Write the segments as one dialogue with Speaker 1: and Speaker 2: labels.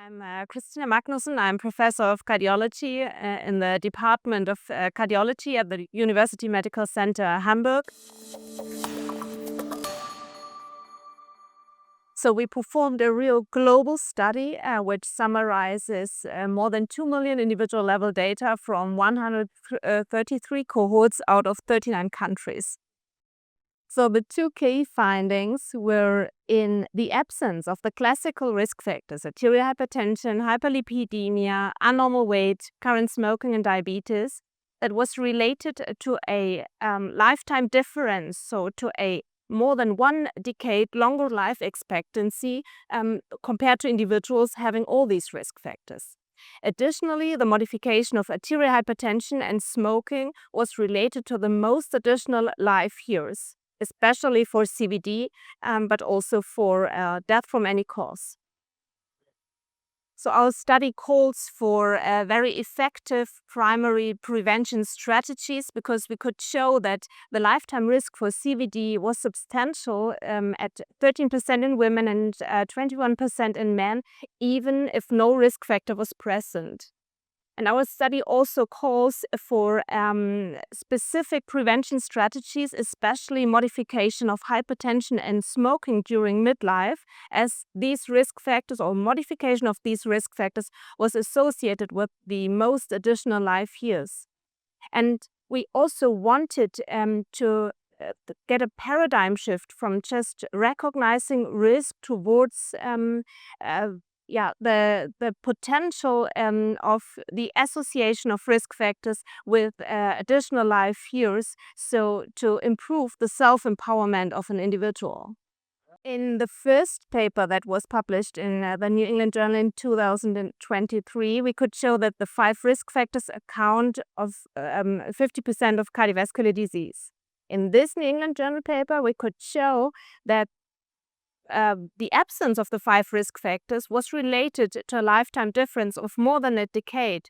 Speaker 1: I'm Christina Magnussen. I'm professor of cardiology in the Department of Cardiology at the University Medical Center Hamburg. So we performed a real global study which summarizes more than 2 million individual level data from 133 cohorts out of 39 countries. So the two key findings were in the absence of the classical risk factors, arterial hypertension, hyperlipidemia, abnormal weight, current smoking and diabetes, that was related to a lifetime difference, so to a more than 1 decade longer life expectancy compared to individuals having all these risk factors. Additionally, the modification of arterial hypertension and smoking was related to the most additional life years, especially for CVD, but also for death from any cause. So our study calls for very effective primary prevention strategies because we could show that the lifetime risk for CVD was substantial at 13% in women and 21% in men, even if no risk factor was present. And our study also calls for specific prevention strategies, especially modification of hypertension and smoking during midlife, as these risk factors or modification of these risk factors was associated with the most additional life years. And we also wanted to get a paradigm shift from just recognizing risk towards the potential of the association of risk factors with additional life years, so to improve the self-empowerment of an individual. In the first paper that was published in the New England Journal in 2023, we could show that the 5 risk factors account of 50% of cardiovascular disease. In this New England Journal paper, we could show that the absence of the 5 risk factors was related to a lifetime difference of more than a decade.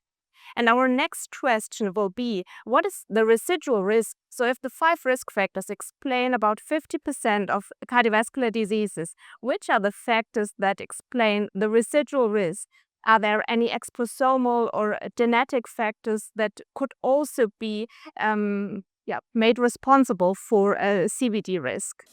Speaker 1: And our next question will be, what is the residual risk? So if the 5 risk factors explain about 50% of cardiovascular diseases, which are the factors that explain the residual risk? Are there any exposomal or genetic factors that could also be made responsible for a CVD risk?